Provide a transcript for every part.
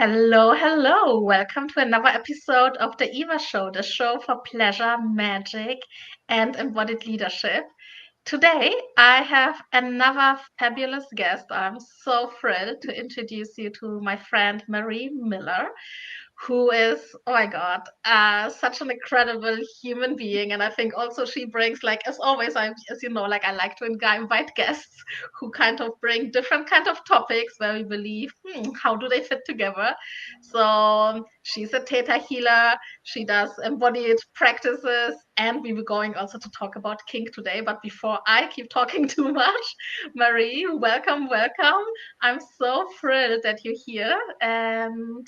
Hello, hello. Welcome to another episode of the Eva Show, the show for pleasure, magic, and embodied leadership. Today, I have another fabulous guest. I'm so thrilled to introduce you to my friend Marie Miller, who is, oh my God, such an incredible human being. And I think also she brings, like, as always, as you know, like I like to invite guests who kind of bring different kind of topics where we believe, how do they fit together? So she's a theta healer. She does embodied practices, and we were going also to talk about kink today. But before I keep talking too much, Marie, welcome, welcome. I'm so thrilled that you're here, and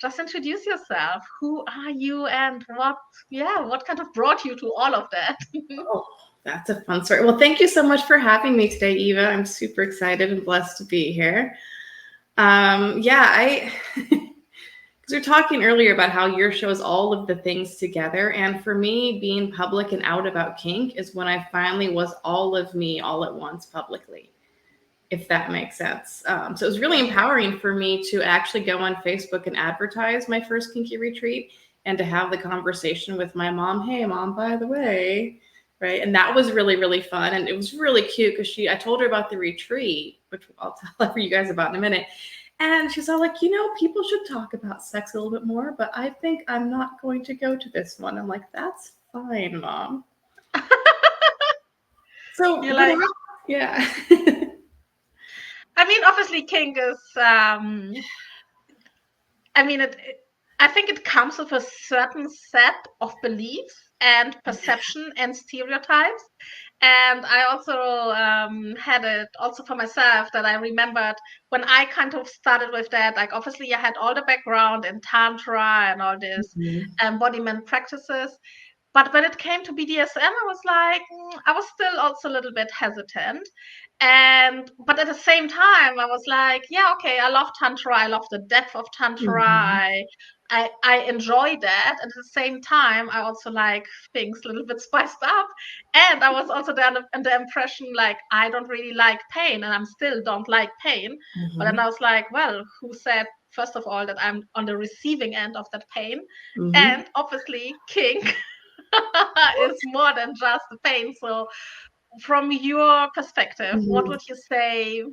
just introduce yourself. Who are you, and what kind of brought you to all of that? Oh, that's a fun story. Well, thank you so much for having me today, Eva. I'm super excited and blessed to be here. I because we were talking earlier about how your shows all of the things together, and for me, being public and out about kink is when I finally was all of me all at once publicly, if that makes sense. So it was really empowering for me to actually go on Facebook and advertise my first kinky retreat and to have the conversation with my mom. Hey, mom, by the way, right? And that was really, really fun. And it was really cute because I told her about the retreat, which I'll tell you guys about in a minute. And she's all like, people should talk about sex a little bit more, but I think I'm not going to go to this one. I'm like, that's fine, mom. So You're what like, happened? Yeah. I mean, obviously, kink is. I mean, I think it comes with a certain set of beliefs and perception and stereotypes. And I also had it also for myself that I remembered when I kind of started with that. Like, obviously, I had all the background in Tantra and all these embodiment practices. But when it came to BDSM, I was like, I was still also a little bit hesitant. But at the same time, I was like, yeah, okay, I love Tantra. I love the depth of Tantra. Mhm. I enjoy that. At the same time, I also like things a little bit spiced up. And I was also there under the impression like I don't really like pain, and I'm still don't like pain. But then Mhm. I was like, well, who said first of all that I'm on the receiving end of that pain? Mhm. And obviously, kink is more than just the pain. So, from your perspective, what Mhm. would you say,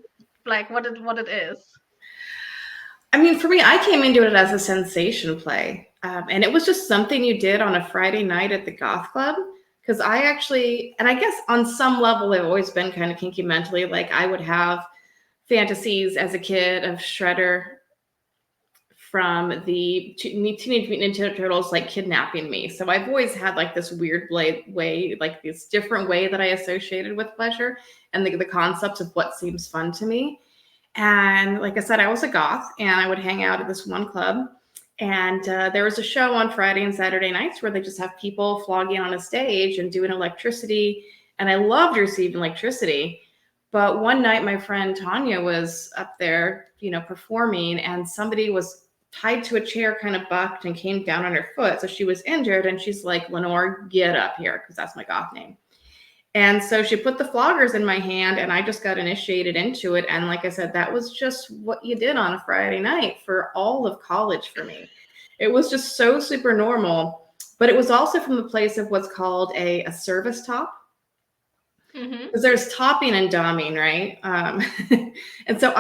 like what it is? I mean, for me, I came into it as a sensation play. And it was just something you did on a Friday night at the goth club. Because I actually, and I guess on some level, I've always been kind of kinky mentally. Like I would have fantasies as a kid of Shredder from the Teenage Mutant Ninja Turtles, like kidnapping me. So I've always had like this weird way, like this different way that I associated with pleasure and the concepts of what seems fun to me. And like I said, I was a goth and I would hang out at this one club. And there was a show on Friday and Saturday nights where they just have people flogging on a stage and doing electricity. And I loved receiving electricity. But one night, my friend Tanya was up there, performing, and somebody was tied to a chair, kind of bucked, and came down on her foot. So she was injured. And she's like, Lenore, get up here, because that's my goth name. And so she put the floggers in my hand and I just got initiated into it. And like I said, that was just what you did on a Friday night for all of college for me. It was just so super normal. But it was also from the place of what's called a service top. Mm-hmm. Because there's topping and doming, right? And so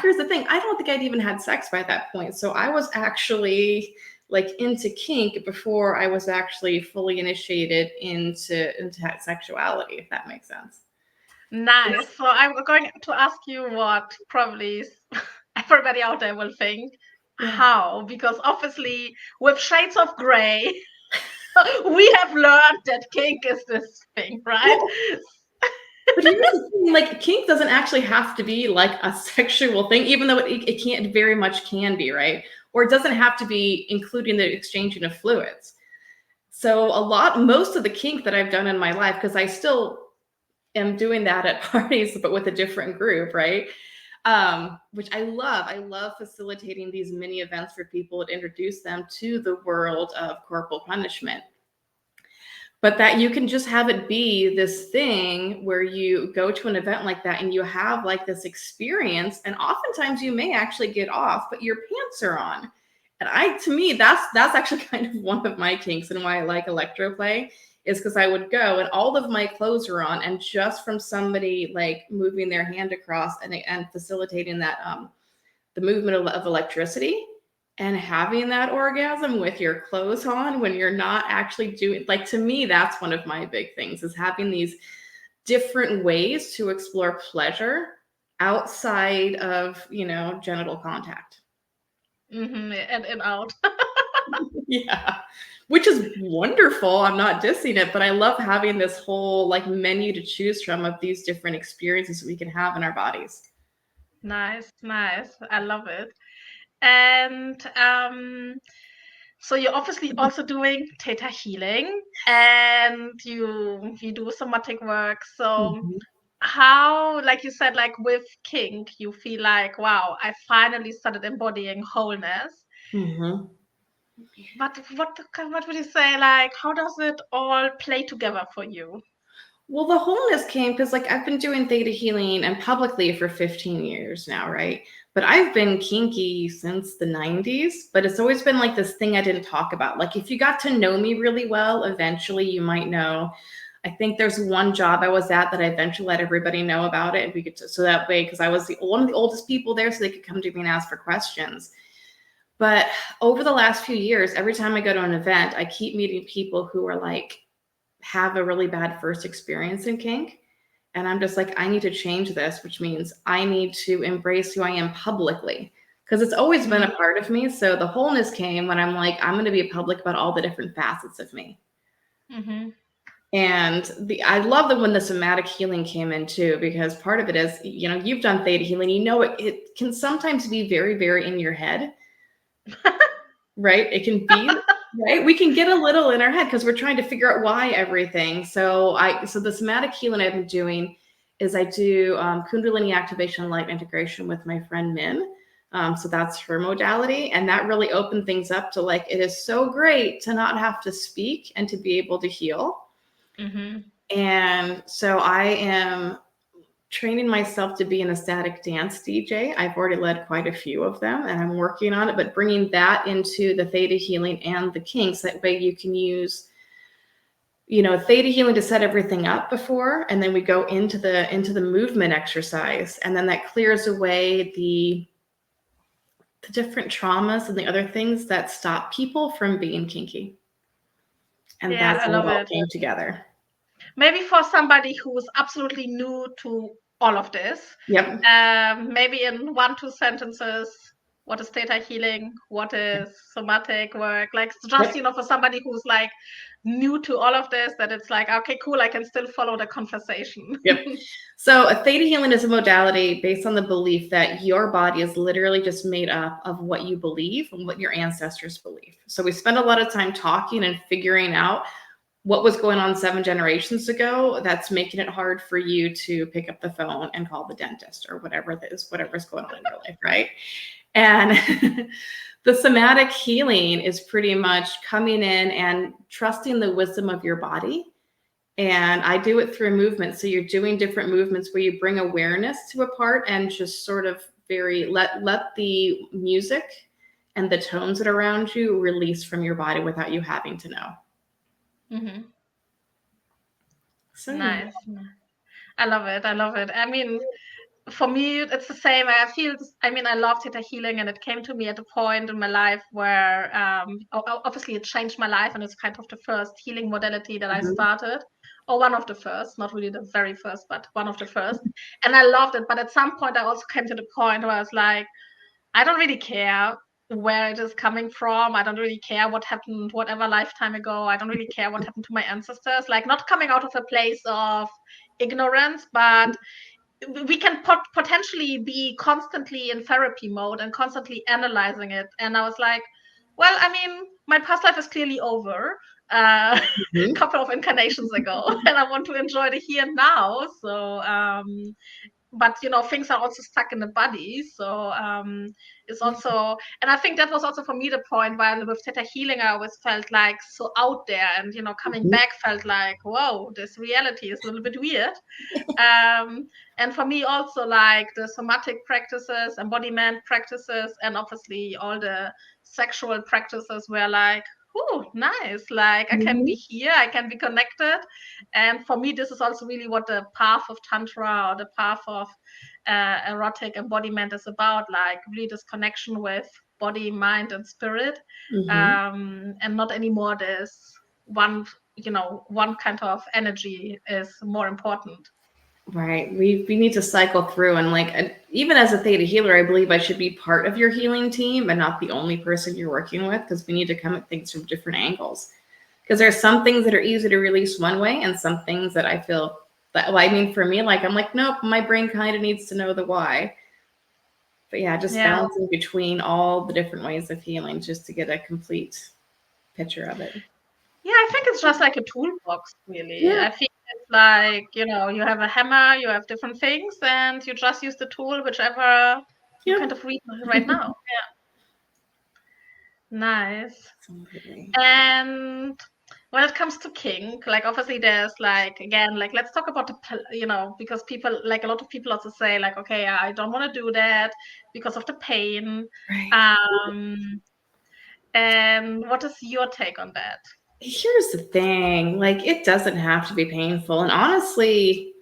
here's the thing, I don't think I'd even had sex by that point. So I was actually like into kink before I was actually fully initiated into sexuality, if that makes sense. Nice. So I'm going to ask you what probably everybody out there will think. Yeah. How? Because obviously, with shades of gray, we have learned that kink is this thing, right? Well, but here's the thing, like kink doesn't actually have to be like a sexual thing, even though it can't very much can be, right? Or it doesn't have to be including the exchanging of fluids. So most of the kink that I've done in my life, because I still am doing that at parties, but with a different group, right? Which I love. I love facilitating these mini events for people to introduce them to the world of corporal punishment. but that you can just have it be this thing where you go to an event like that and you have like this experience, and oftentimes you may actually get off, but your pants are on. And to me, that's actually kind of one of my kinks and why I like electroplay, is because I would go and all of my clothes are on, and just from somebody like moving their hand across and facilitating that the movement of electricity, and having that orgasm with your clothes on when you're not actually doing, like, to me, that's one of my big things, is having these different ways to explore pleasure outside of, genital contact. And out. Yeah, which is wonderful. I'm not dissing it, but I love having this whole like menu to choose from of these different experiences we can have in our bodies. Nice. I love it. And so you're obviously also doing theta healing, and you do somatic work. So Mhm. how, like you said, like with kink, you feel like, wow, I finally started embodying wholeness. Mhm. But what would you say, like, how does it all play together for you? Well, the wholeness came because, like, I've been doing theta healing and publicly for 15 years now, right? But I've been kinky since the 90s, but it's always been like this thing I didn't talk about. Like, if you got to know me really well, eventually you might know. I think there's one job I was at that I eventually let everybody know about it. And we could, so that way, because I was one of the oldest people there, so they could come to me and ask for questions. But over the last few years, every time I go to an event, I keep meeting people who are like, have a really bad first experience in kink. And I'm just like, I need to change this, which means I need to embrace who I am publicly, because it's always been a part of me. So the wholeness came when I'm like, I'm going to be public about all the different facets of me. Mm-hmm. And I love that when the somatic healing came in too, because part of it is, you've done theta healing, it can sometimes be very, very in your head, right? It can be, right? We can get a little in our head because we're trying to figure out why everything. So the somatic healing I've been doing is I do Kundalini activation light integration with my friend Min. So that's her modality. And that really opened things up to, like, it is so great to not have to speak and to be able to heal. Mm-hmm. And so I am training myself to be an ecstatic dance DJ. I've already led quite a few of them and I'm working on it, but bringing that into the theta healing and the kinks, that way you can use, theta healing to set everything up before, and then we go into the movement exercise, and then that clears away the different traumas and the other things that stop people from being kinky. And Yeah, that's I how it love all it. came together. Maybe for somebody who's absolutely new to all of this, Yep. maybe in 1-2 sentences, what is theta healing? What is somatic work? Like, just, Yep. for somebody who's like new to all of this, that it's like, okay, cool, I can still follow the conversation. Yep. So a theta healing is a modality based on the belief that your body is literally just made up of what you believe and what your ancestors believe. So we spend a lot of time talking and figuring out what was going on 7 generations ago that's making it hard for you to pick up the phone and call the dentist or whatever it is, whatever's going on in your life, right? And the somatic healing is pretty much coming in and trusting the wisdom of your body. And I do it through movement. So you're doing different movements where you bring awareness to a part and just sort of let the music and the tones that are around you release from your body without you having to know. Mm-hmm. So Nice. I love it. I mean, for me, it's the same. I love theta healing, and it came to me at a point in my life where, obviously, it changed my life, and it's kind of the first healing modality that I started, or one of the first, not really the very first, but one of the first. And I loved it. But at some point, I also came to the point where I was like, I don't really care where it is coming from. I don't really care what happened whatever lifetime ago. I don't really care what happened to my ancestors. Like, not coming out of a place of ignorance, but we can potentially be constantly in therapy mode and constantly analyzing it. And I was like, well, I mean, my past life is clearly over a couple of incarnations ago, and I want to enjoy the here and now. So but things are also stuck in the body. So it's also, and I think that was also for me the point, while with Theta Healing I always felt like so out there, and coming Mhm. back felt like, whoa, this reality is a little bit weird. And for me also, like the somatic practices, embodiment practices, and obviously all the sexual practices were like, oh, nice. Like I can be here, I can be connected. And for me, this is also really what the path of Tantra or the path of erotic embodiment is about, like really this connection with body, mind, and spirit. And not anymore this one kind of energy is more important. Right. We need to cycle through, and like even as a theta healer, I believe I should be part of your healing team and not the only person you're working with, because we need to come at things from different angles. Because there's some things that are easy to release one way, and some things that I feel that, well, I mean, for me, like I'm like, nope, my brain kind of needs to know the why. But yeah, just balancing between all the different ways of healing just to get a complete picture of it. Yeah, I think it's just like a toolbox, really. Yeah. I think it's like, you have a hammer, you have different things, and you just use the tool, whichever you Yeah. kind of read right now. Yeah. Nice. Absolutely. And when it comes to kink, like obviously there's like, again, like let's talk about because people, like a lot of people also say like, okay, I don't want to do that because of the pain. Right. Um, and what is your take on that? Here's the thing, like it doesn't have to be painful. And honestly,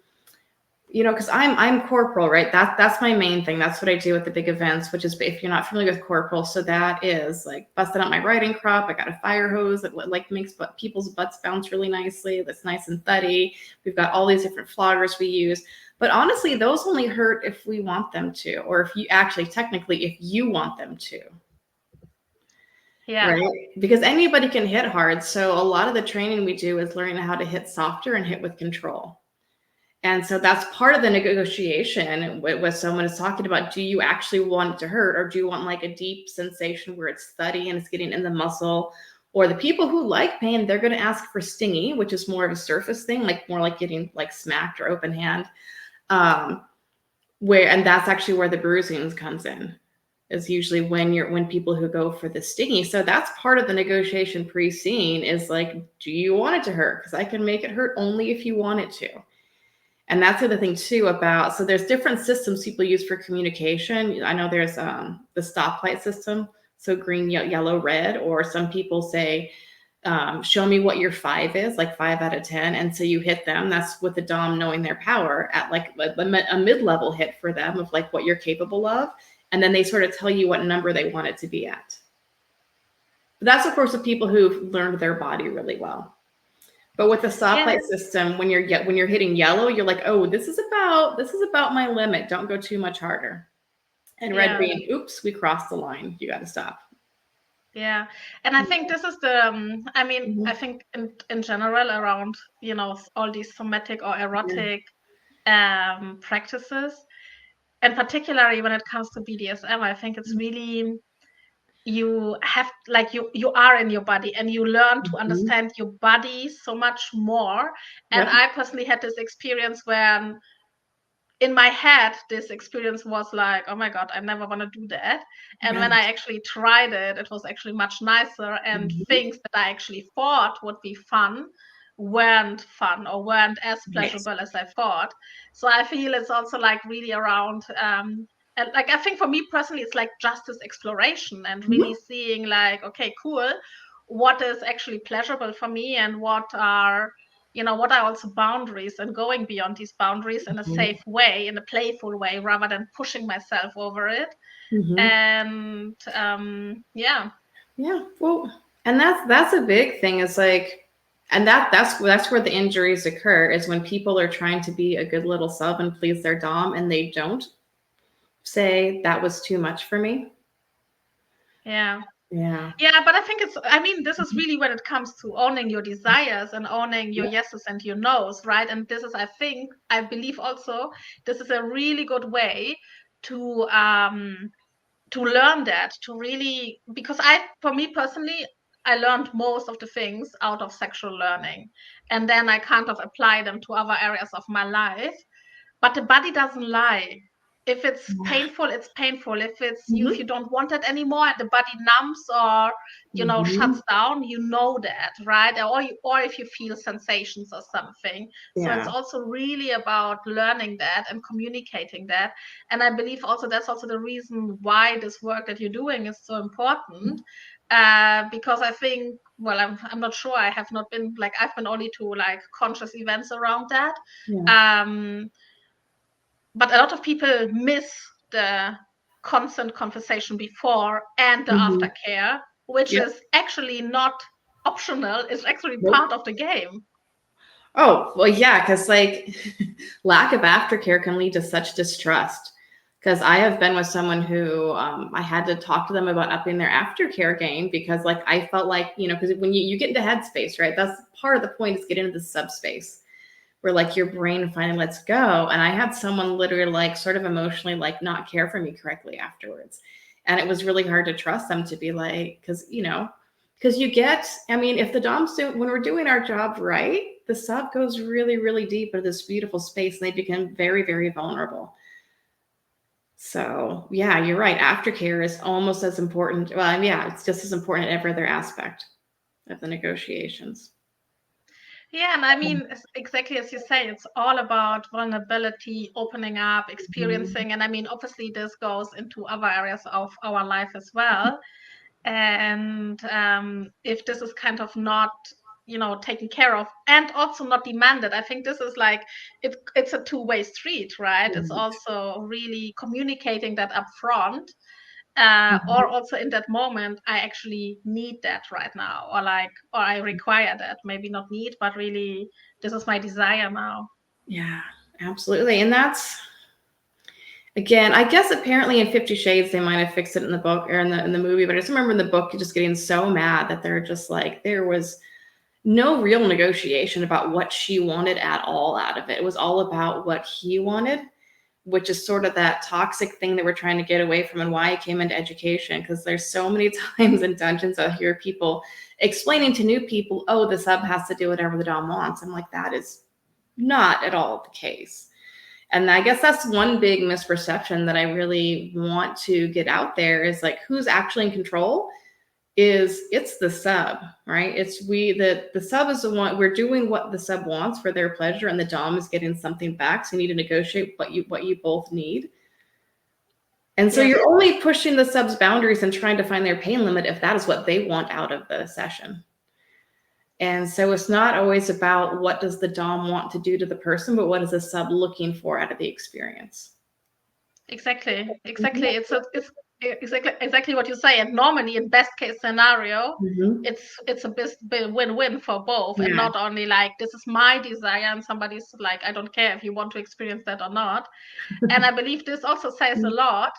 because I'm corporal, right? That's my main thing. That's what I do at the big events, which is, if you're not familiar with corporal, so that is like busting out my riding crop. I got a fire hose that like makes people's butts bounce really nicely. That's nice and thuddy. We've got all these different floggers we use. But honestly, those only hurt if we want them to, or if you actually, technically, if you want them to. Yeah. Right. Because anybody can hit hard. So a lot of the training we do is learning how to hit softer and hit with control. And so that's part of the negotiation with someone is talking about, do you actually want it to hurt, or do you want like a deep sensation where it's thuddy and it's getting in the muscle? Or the people who like pain, they're going to ask for stingy, which is more of a surface thing, like more like getting like smacked or open hand. And that's actually where the bruising comes in, is usually when people who go for the stingy. So that's part of the negotiation pre-scene, is like, do you want it to hurt? Because I can make it hurt only if you want it to. And that's the other thing too about, so there's different systems people use for communication. I know there's the stoplight system, so green, yellow, red, or some people say, show me what your 5 is, like 5 out of 10. And so you hit them. That's with the Dom knowing their power at like a mid-level hit for them of like what you're capable of. And then they sort of tell you what number they want it to be at. But that's, of course, the people who've learned their body really well. But with the stoplight system, when you're hitting yellow, you're like, oh, this is about my limit. Don't go too much harder. And red being, oops, we crossed the line. You got to stop. Yeah. And I think this is the, I think in general around, all these somatic or erotic practices, and particularly when it comes to BDSM, I think it's really, you have, like, you are in your body and you learn to understand your body so much more. And I personally had this experience when in my head, this experience was like, oh my God, I never want to do that. And when I actually tried it, it was actually much nicer. And things that I actually thought would be fun weren't fun or weren't as pleasurable as I thought. So I feel it's also like really around, and like, I think for me personally, it's like just this exploration and really seeing like, okay, cool, what is actually pleasurable for me, and what are also boundaries, and going beyond these boundaries in a safe way, in a playful way, rather than pushing myself over it. And yeah. Well, and that's a big thing. Is like, and that's where the injuries occur, is when people are trying to be a good little sub and please their dom, and they don't say, that was too much for me. Yeah, Yeah. but I think this is really when it comes to owning your desires and owning your yeses and your nos, right? And this is, I believe also, this is a really good way to learn that, to really, because for me personally, I learned most of the things out of sexual learning, and then I kind of apply them to other areas of my life. but the body doesn't lie. If it's painful, it's painful. If you don't want it anymore and the body numbs or shuts down, you know that, right? Or if you feel sensations or something. So it's also really about learning that and communicating that. And I believe also that's also the reason why this work that you're doing is so important. Because I think, well, I'm not sure. I have not been I've been only to conscious events around that. But a lot of people miss the constant conversation before and the aftercare, which is actually not optional. It's actually part of the game. Oh, well, yeah, because lack of aftercare can lead to such distrust. Because I have been with someone who I had to talk to them about upping their aftercare game because I felt because when you get into headspace, right, that's part of the point is get into the subspace where your brain finally lets go. And I had someone literally sort of emotionally not care for me correctly afterwards. And it was really hard to trust them to be because you get, if the DOMs do, when we're doing our job right, the sub goes really, really deep into this beautiful space and they become very, very vulnerable. So yeah, you're right. Aftercare is almost as important. Well, yeah, it's just as important in every other aspect of the negotiations. Yeah, and exactly as you say, it's all about vulnerability, opening up, experiencing. And obviously this goes into other areas of our life as well. And if this is kind of not taken care of and also not demanded, I think this is it's a two-way street, right? It's also really communicating that up front, or also in that moment I actually need that right now, or I require that, maybe not need, but really this is my desire now. Yeah, absolutely. And that's, again, I guess apparently in 50 Shades, they might have fixed it in the book or in the movie, but I just remember in the book just getting so mad that they're just there was no real negotiation about what she wanted at all out of it. It was all about what he wanted, which is sort of that toxic thing that we're trying to get away from and why I came into education. Because there's so many times in dungeons I hear people explaining to new people, oh, the sub has to do whatever the Dom wants. I'm like, that is not at all the case. And I guess that's one big misperception that I really want to get out there is who's actually in control is it's the sub, right? It's the sub is the one, we're doing what the sub wants for their pleasure and the Dom is getting something back. So you need to negotiate what you both need. And so you're only pushing the sub's boundaries and trying to find their pain limit if that is what they want out of the session. And so it's not always about what does the Dom want to do to the person, but what is the sub looking for out of the experience. Exactly. It's exactly what you say. And normally in best case scenario, it's a win-win for both. And not only this is my desire and somebody's I don't care if you want to experience that or not. And I believe this also says a lot.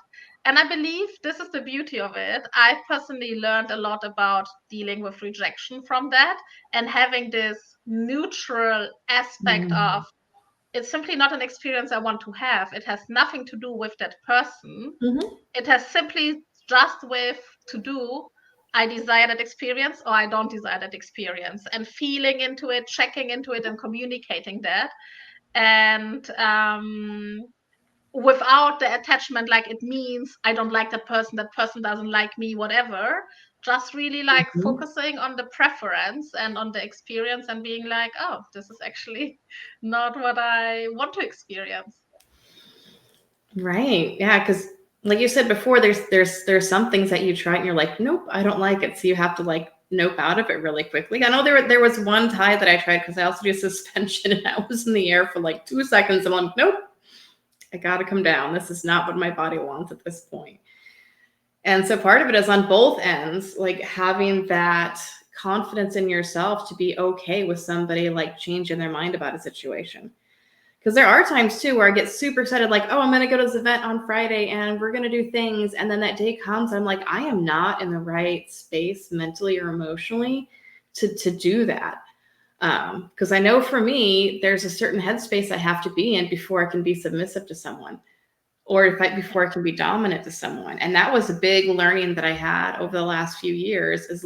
And I believe this is the beauty of it. I personally learned a lot about dealing with rejection from that and having this neutral aspect of it's simply not an experience I want to have. It has nothing to do with that person. It has simply just with to do I desire that experience or I don't desire that experience, and feeling into it, checking into it, and communicating that. And without the attachment, it means I don't like that person doesn't like me, whatever. Just really focusing on the preference and on the experience and being oh, this is actually not what I want to experience. Right. Yeah. Because like you said before, there's some things that you try and you're like, nope, I don't like it. So you have to nope out of it really quickly. I know there was one tie that I tried because I also do suspension and I was in the air for 2 seconds. And I'm like, nope, I got to come down. This is not what my body wants at this point. And so part of it is on both ends, having that confidence in yourself to be okay with somebody changing their mind about a situation. Because there are times too where I get super excited, oh, I'm going to go to this event on Friday and we're going to do things. And then that day comes, I'm like, I am not in the right space mentally or emotionally to do that. Because I know for me, there's a certain headspace I have to be in before I can be submissive to someone, or before I can be dominant to someone. And that was a big learning that I had over the last few years is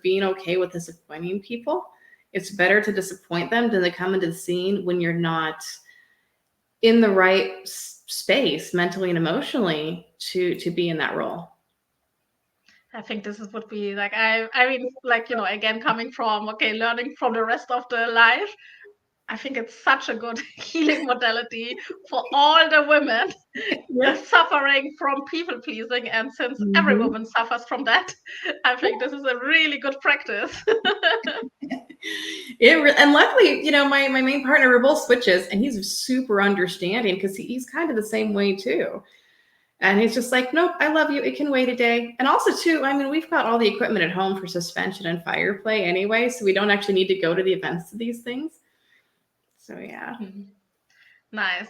being okay with disappointing people. It's better to disappoint them than to come into the scene when you're not in the right space mentally and emotionally to be in that role. I think this is would be like I mean, like, you know, again, coming from learning from the rest of the life, I think it's such a good healing modality for all the women suffering from people pleasing. And since every Mm-hmm. woman suffers from that, I think this is a really good practice. And luckily, you know, my main partner, we're both switches, and he's super understanding because he's kind of the same way too. And he's just like, nope, I love you. It can wait a day. And also, too, I mean, we've got all the equipment at home for suspension and fire play anyway, so we don't actually need to go to the events of these things. So, yeah. Nice.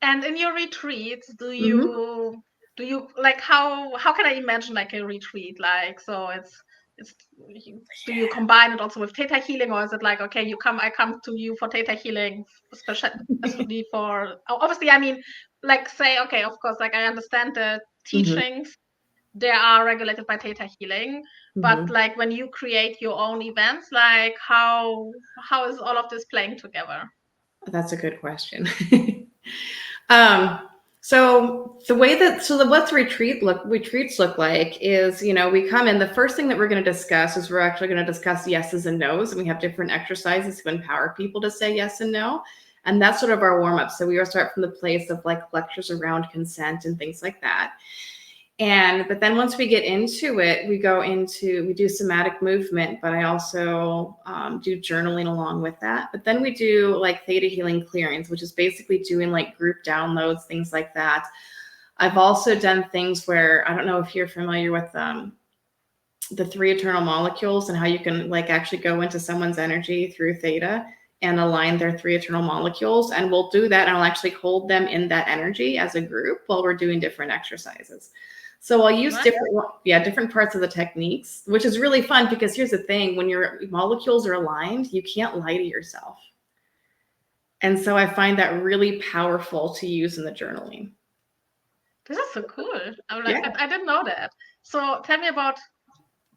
And in your retreats, do Mm-hmm. you like how can I imagine like a retreat? Like, so it's do you combine it also with theta healing, or is it like, okay, I come to you for theta healing, especially for obviously, I mean, like, say, okay, of course, like I understand the Mm-hmm. teachings, they are regulated by theta healing, but Mm-hmm. like when you create your own events, like how is all of this playing together? That's a good question. So the way that what's retreats look like is, you know, we come in, the first thing that we're going to discuss is we're actually going to discuss yeses and nos, and we have different exercises to empower people to say yes and no. And that's sort of our warm up. So we will start from the place of like lectures around consent and things like that. But then once we get into it, we do somatic movement, but I also do journaling along with that. But then we do like theta healing clearings, which is basically doing like group downloads, things like that. I've also done things where, I don't know if you're familiar with the 3 eternal molecules and how you can like actually go into someone's energy through theta and align their 3 eternal molecules. And we'll do that. And I'll actually hold them in that energy as a group while we're doing different exercises. So I'll use different parts of the techniques, which is really fun because here's the thing, when your molecules are aligned, you can't lie to yourself. And so I find that really powerful to use in the journaling. This is so cool. I'm like, I didn't know that. So tell me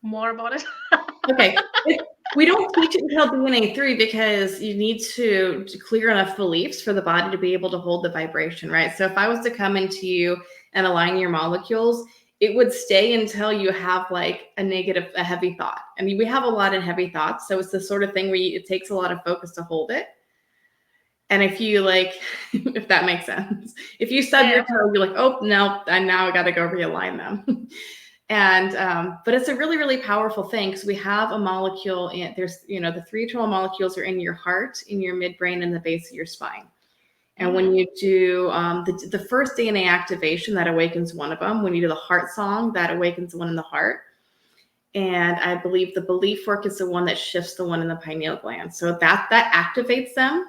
more about it. Okay. We don't teach it until DNA 3 because you need to clear enough beliefs for the body to be able to hold the vibration, right? So if I was to come into you and align your molecules, it would stay until you have like a heavy thought. I mean, we have a lot of heavy thoughts. So it's the sort of thing where it takes a lot of focus to hold it. And if you like, if that makes sense, if you stub your toe, you're like, oh, no, and now I got to go realign them. But it's a really, really powerful thing because we have a molecule in there's, you know, the 3 eternal molecules are in your heart, in your midbrain, and the base of your spine. And when you do the first DNA activation, that awakens one of them. When you do the heart song, that awakens one in the heart. And I believe the belief work is the one that shifts the one in the pineal gland. So that activates them.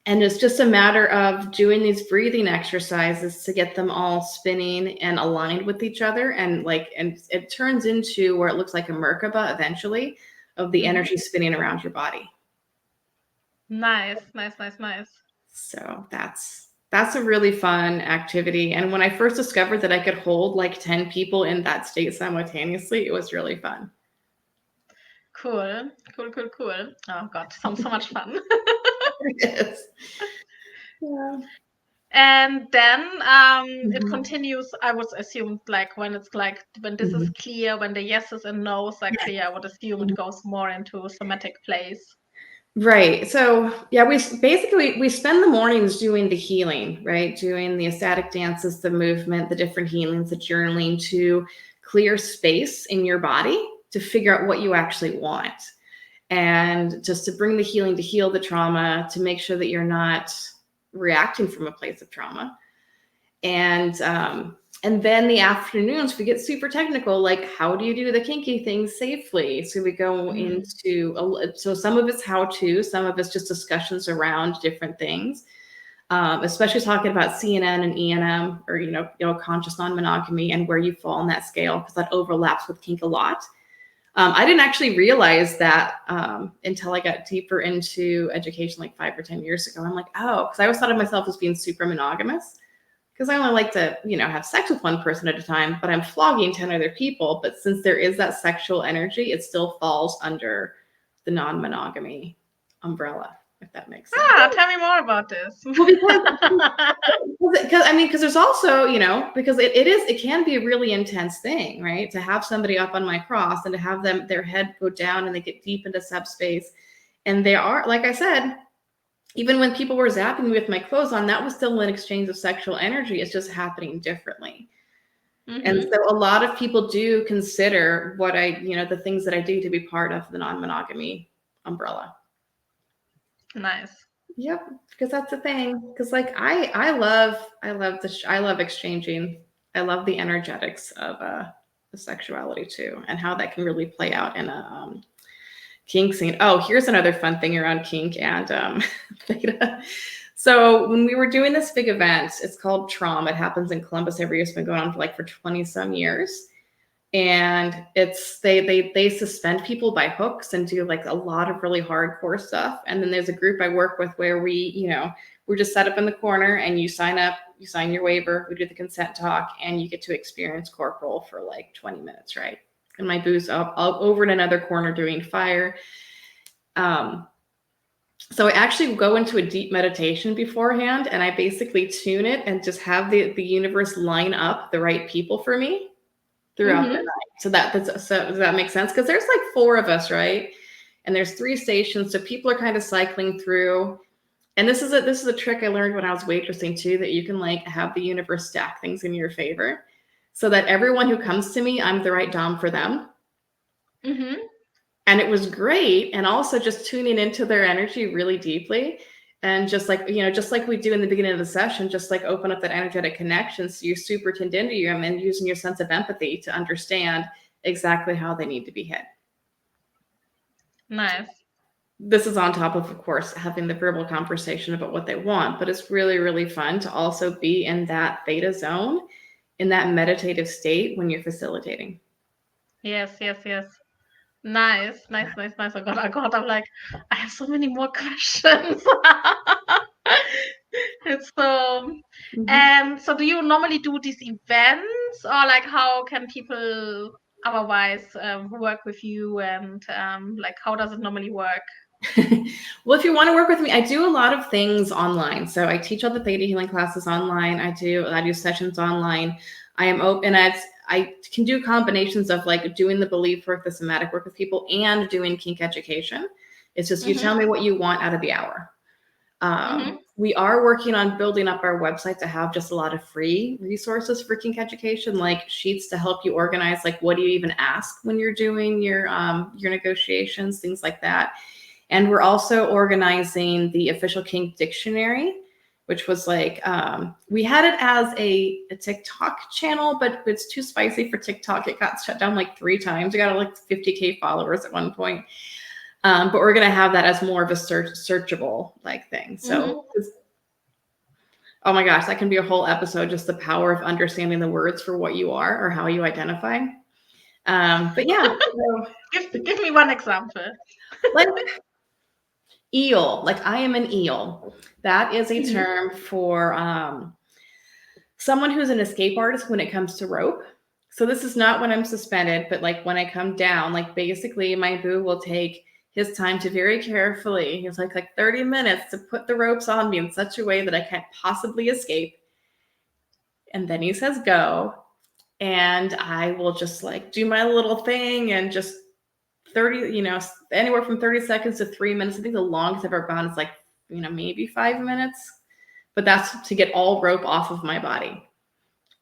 And it's just a matter of doing these breathing exercises to get them all spinning and aligned with each other. And it turns into where it looks like a Merkaba eventually of the energy spinning around your body. Nice. So that's a really fun activity. And when I first discovered that I could hold like 10 people in that state simultaneously, it was really fun. Cool. Oh God, sounds so much fun. Yes. Yeah. And then it continues, I would assume, like when it's like when this is clear, when the yeses and nos are clear, I would assume it goes more into somatic place. Right. So yeah, we spend the mornings doing the healing, right? Doing the ecstatic dances, the movement, the different healings, the journaling to clear space in your body to figure out what you actually want. And just to bring the healing to heal the trauma, to make sure that you're not reacting from a place of trauma. And then the afternoons, we get super technical, like how do you do the kinky things safely? So we go into, so some of it's how to, some of it's just discussions around different things, especially talking about CNN and ENM, or, you know, conscious non-monogamy and where you fall on that scale, because that overlaps with kink a lot. I didn't actually realize that until I got deeper into education like 5 or 10 years ago. I'm like, oh, because I always thought of myself as being super monogamous, because I only like to, you know, have sex with one person at a time, but I'm flogging 10 other people. But since there is that sexual energy, it still falls under the non-monogamy umbrella. if that makes sense. Tell me more about this. Well, because there's also, because it can be a really intense thing, right? To have somebody up on my cross and to have their head go down and they get deep into subspace. And they are, like I said, even when people were zapping me with my clothes on, that was still an exchange of sexual energy. It's just happening differently. Mm-hmm. And so a lot of people do consider what the things that I do to be part of the non-monogamy umbrella. Nice. Yep, because that's the thing. Because like I love exchanging. I love the energetics of the sexuality too, and how that can really play out in a kink scene. Oh, here's another fun thing around kink and theta. So when we were doing this big event, it's called Traum. It happens in Columbus every year. It's been going on for 20 some years. And it's they suspend people by hooks and do like a lot of really hardcore stuff. And then there's a group I work with where we're just set up in the corner and you sign up, you sign your waiver, we do the consent talk, and you get to experience corporal for like 20 minutes, right? And my boo's up over in another corner doing fire. So I actually go into a deep meditation beforehand, and I basically tune it and just have the universe line up the right people for me throughout the night. So does that make sense? Because there's like 4 of us, right? And there's 3 stations, so people are kind of cycling through. And this is a trick I learned when I was waitressing too, that you can like have the universe stack things in your favor, so that everyone who comes to me, I'm the right dom for them. Mm-hmm. And it was great. And also just tuning into their energy really deeply. And just like we do in the beginning of the session, just like open up that energetic connection. So you're super tuned into them and using your sense of empathy to understand exactly how they need to be hit. Nice. This is on top of course, having the verbal conversation about what they want. But it's really, really fun to also be in that theta zone, in that meditative state when you're facilitating. Yes. Nice. I got. I'm like, I have so many more questions. It's so. So do you normally do these events, or like how can people otherwise work with you, and like how does it normally work? Well, if you want to work with me, I do a lot of things online. So I teach all the theta healing classes online. I do sessions online. I am open. I can do combinations of like doing the belief work, the somatic work with people, and doing kink education. It's just you tell me what you want out of the hour. We are working on building up our website to have just a lot of free resources for kink education, like sheets to help you organize, like what do you even ask when you're doing your negotiations, things like that. And we're also organizing the official kink dictionary, which was like, we had it as a TikTok channel, but it's too spicy for TikTok. It got shut down like 3 times. We got like 50K followers at one point. But we're going to have that as more of a searchable like thing. So, oh my gosh, that can be a whole episode, just the power of understanding the words for what you are or how you identify. But yeah. Give me one example. Like eel, like I am an eel. That is a term for someone who's an escape artist when it comes to rope. So this is not when I'm suspended, but like when I come down, like basically my boo will take his time to very carefully, he's like 30 minutes to put the ropes on me in such a way that I can't possibly escape. And then he says go. And I will just like do my little thing and just 30, anywhere from 30 seconds to 3 minutes. I think the longest I've ever gone is like, maybe 5 minutes. But that's to get all rope off of my body.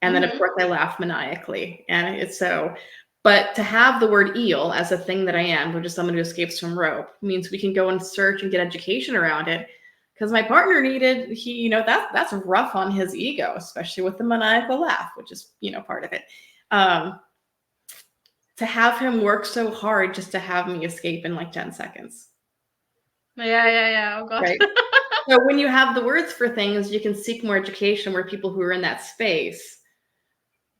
And then, of course, I laugh maniacally. And it's so, but to have the word eel as a thing that I am, which is someone who escapes from rope, means we can go and search and get education around it. Because my partner that's rough on his ego, especially with the maniacal laugh, which is, part of it. To have him work so hard just to have me escape in like 10 seconds. Yeah. Oh, God. Right? So when you have the words for things, you can seek more education where people who are in that space.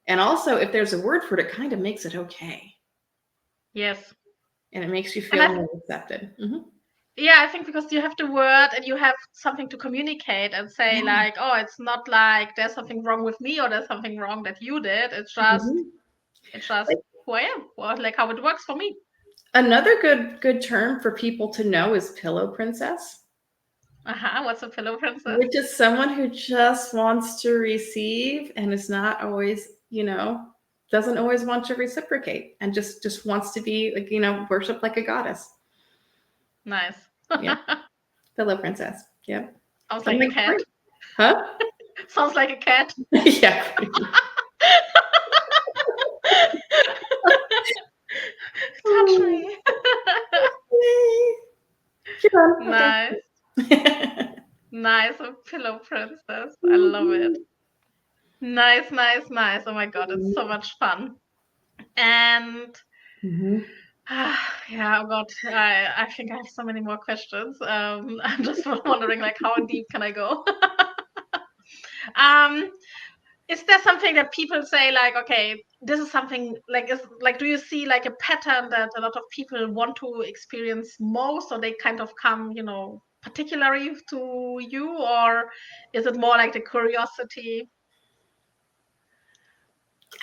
And also, if there's a word for it, it kind of makes it okay. Yes. And it makes you feel more accepted. Yeah, I think because you have the word and you have something to communicate and say like, oh, it's not like there's something wrong with me or there's something wrong that you did. It's just, who I am, or like how it works for me. Another good term for people to know is pillow princess. What's a pillow princess? Which is someone who just wants to receive and is not always, doesn't always want to reciprocate and just wants to be like, worshipped like a goddess. Nice. Yeah. Pillow princess. Yep. Sounds like a cat. Great. Huh? Sounds like a cat. Yeah. Touch me. Nice. Nice. A pillow princess. I love it. Nice, nice, nice. Oh my God, it's so much fun. And yeah, oh God, I think I have so many more questions. I'm just wondering, like, how deep can I go? Is there something that people say, like, okay, this is something like, do you see like a pattern that a lot of people want to experience most, or they kind of come, particularly to you, or is it more like the curiosity?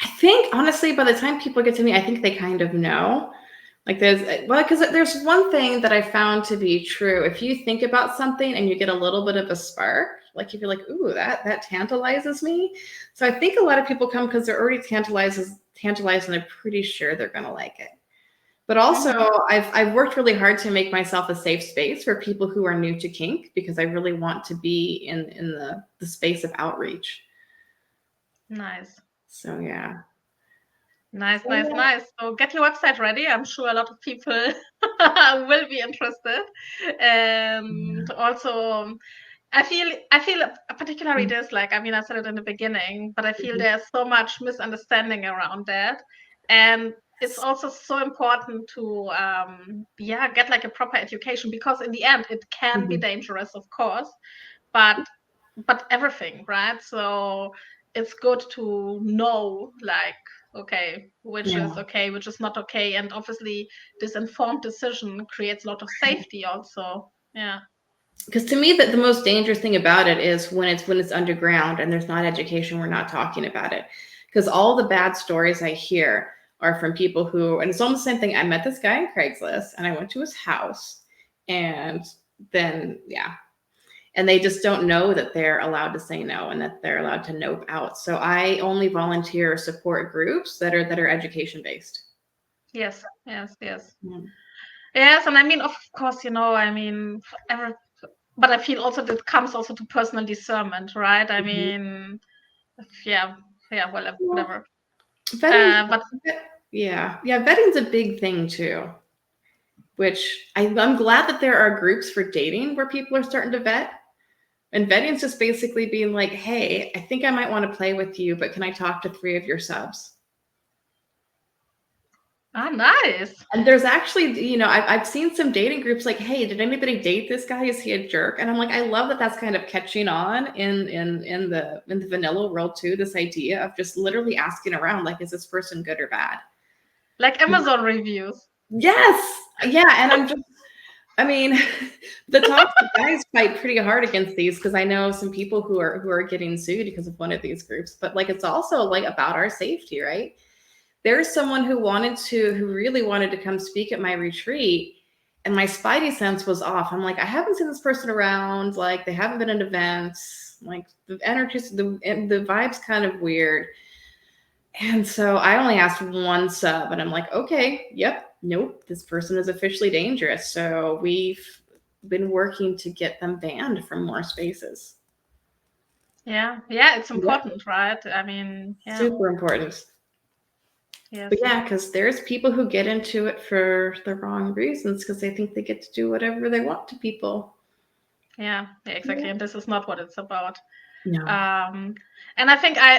I think honestly, by the time people get to me, I think they kind of know. Like because there's one thing that I found to be true. If you think about something and you get a little bit of a spark, like if you're like, ooh, that tantalizes me. So I think a lot of people come because they're already tantalized and they're pretty sure they're gonna like it. But also I've worked really hard to make myself a safe space for people who are new to kink, because I really want to be in the space of outreach. Nice. So yeah. Nice. So get your website ready. I'm sure a lot of people will be interested. And also, I feel particularly this, like, I mean, I said it in the beginning, but I feel there's so much misunderstanding around that. And it's also so important to, get like a proper education, because in the end, it can be dangerous, of course, but everything, right? So it's good to know, like, okay, which is okay, which is not okay. And obviously this informed decision creates a lot of safety also. Yeah. Because to me, the most dangerous thing about it is when it's underground and there's not education, we're not talking about it. Because all the bad stories I hear are from people who, and it's almost the same thing. I met this guy on Craigslist and I went to his house, and then and they just don't know that they're allowed to say no and that they're allowed to nope out. So I only volunteer or support groups that are education based. Yes. Yes, and I mean, of course, I mean, but I feel also that comes also to personal discernment, right? I mean, whatever. Vetting's a big thing too. Which I'm glad that there are groups for dating where people are starting to vet. And vetting's just basically being like, hey, I think I might want to play with you, but can I talk to 3 of your subs? Ah, nice. And there's actually, I've seen some dating groups like, hey, did anybody date this guy? Is he a jerk? And I'm like, I love that that's kind of catching on in the vanilla world too. This idea of just literally asking around, like, is this person good or bad? Like Amazon reviews. Yes. Yeah. And the toxic guys fight pretty hard against these, because I know some people who are getting sued because of one of these groups. But like, it's also like about our safety, right? There's someone who really wanted to come speak at my retreat, and my spidey sense was off. I'm like, I haven't seen this person around. Like, they haven't been at events. Like, the energies, the vibe's kind of weird. And so I only asked one sub, and I'm like, okay, yep, nope, this person is officially dangerous. So we've been working to get them banned from more spaces. Yeah, it's important, right? I mean, super important. Yes. But because there's people who get into it for the wrong reasons, because they think they get to do whatever they want to people. Yeah, exactly. Yeah. And this is not what it's about. No. And I think I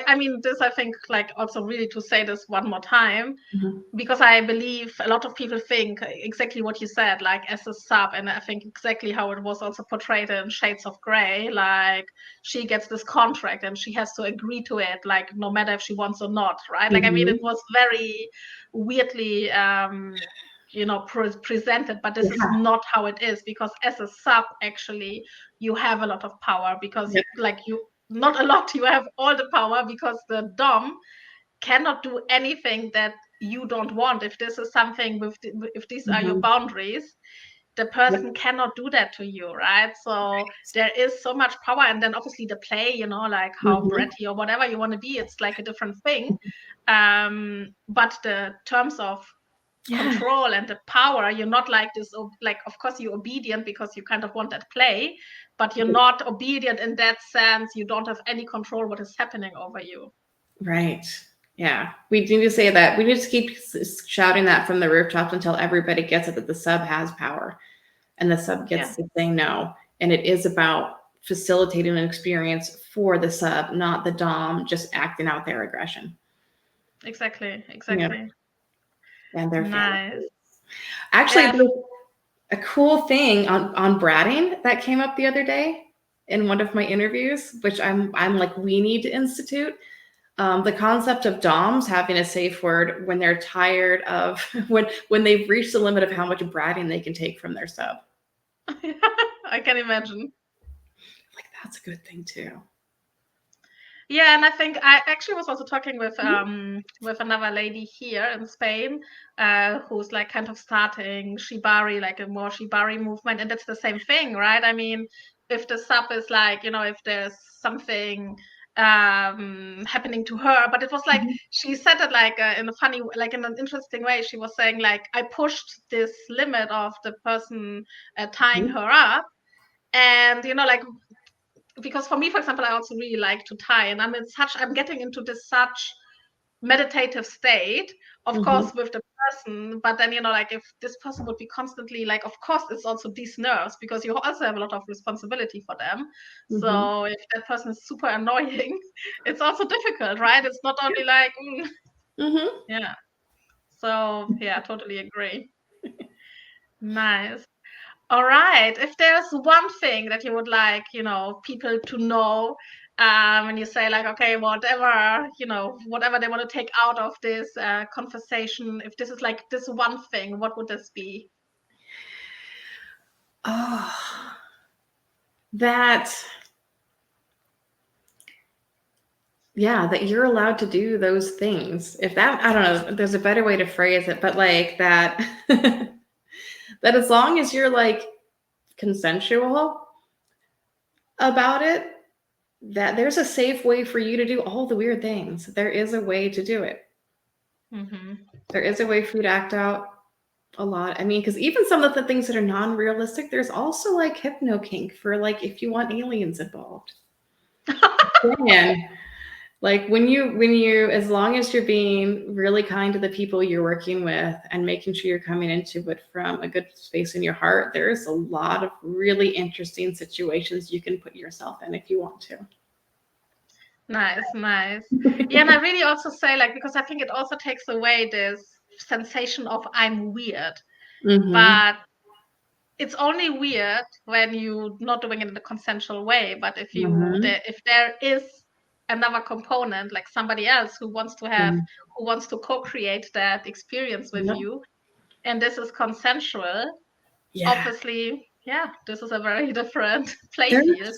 think, like, also really to say this one more time, because I believe a lot of people think exactly what you said, like, as a sub, and I think exactly how it was also portrayed in Shades of Grey, like, she gets this contract and she has to agree to it, like, no matter if she wants or not, right? Like, I mean, it was very weirdly presented, but this is not how it is, because as a sub, actually, you have a lot of power, because not a lot, you have all the power, because the dom cannot do anything that you don't want. If this is something if these are your boundaries, the person cannot do that to you, right? So there is so much power. And then obviously the play, you know, like how bratty or whatever you want to be, it's like a different thing. But the terms of control and the power, you're not like this, like, of course you're obedient because you kind of want that play, but you're not obedient in that sense. You don't have any control what is happening over you. Right. Yeah. We need to say that. We need to keep shouting that from the rooftops until everybody gets it, that the sub has power and the sub gets to say no. And it is about facilitating an experience for the sub, not the dom just acting out their aggression. Exactly. Yeah. And they're nice. Actually, a cool thing on bratting that came up the other day in one of my interviews, which I'm like, we need to institute. The concept of DOMs having a safe word when they're tired of, when they've reached the limit of how much bratting they can take from their sub. I can imagine. Like, that's a good thing too. Yeah, and I think I actually was also talking with another lady here in Spain, who's like kind of starting Shibari, like a more Shibari movement, and that's the same thing, right? I mean, if the sub is like, you know, if there's something happening to her, but it was like she said it like in a funny, like in an interesting way. She was saying like, I pushed this limit of the person tying her up, and you know, like, because for me, for example, I also really like to tie, and I'm getting into this such meditative state, of course, with the person, but then, you know, like if this person would be constantly like, of course, it's also these nerves because you also have a lot of responsibility for them. So if that person is super annoying, it's also difficult, right? It's not only like, yeah. So yeah, totally agree. Nice. All right. If there's one thing that you would like, you know, people to know, when you say like, okay, whatever, you know, whatever they want to take out of this conversation, if this is like this one thing, what would this be? Oh, that you're allowed to do those things. If that, I don't know, there's a better way to phrase it, but like that, that as long as you're like consensual about it, that there's a safe way for you to do all the weird things. There is a way to do it. There is a way for you to act out a lot. I mean, because even some of the things that are non-realistic, there's also like hypno kink for like if you want aliens involved. Like when you, as long as you're being really kind to the people you're working with and making sure you're coming into it from a good space in your heart, there's a lot of really interesting situations you can put yourself in if you want to. Nice. Yeah, and I really also say like, because I think it also takes away this sensation of I'm weird, but it's only weird when you're not doing it in a consensual way. But if if there is another component, like somebody else who wants to co-create that experience with you, and this is consensual, obviously, this is a very different play field.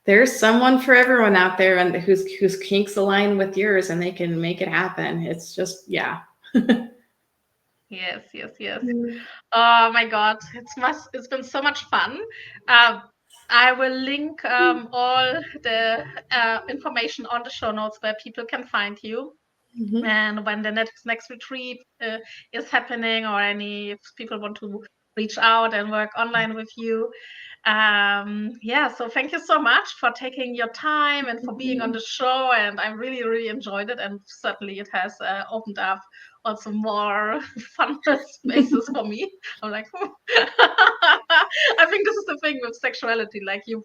There's someone for everyone out there, and whose kinks align with yours, and they can make it happen. It's just, Yes. Oh my God, it's been so much fun. I will link all the information on the show notes where people can find you. And when the next retreat is happening, or if people want to reach out and work online with you. So thank you so much for taking your time and for being on the show. And I really, really enjoyed it. And certainly it has opened up also more fun spaces for me. I'm like, I think this is the thing with sexuality. Like you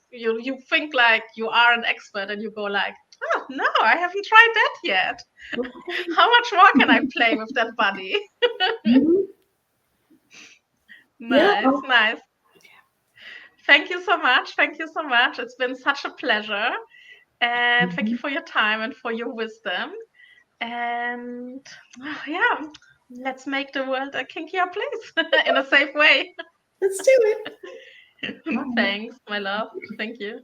think like you are an expert, and you go like, oh no, I haven't tried that yet. How much more can I play with that body? Nice. Thank you so much. It's been such a pleasure. And thank you for your time and for your wisdom. And let's make the world a kinkier place in a safe way. Let's do it. Thanks, my love. Thank you.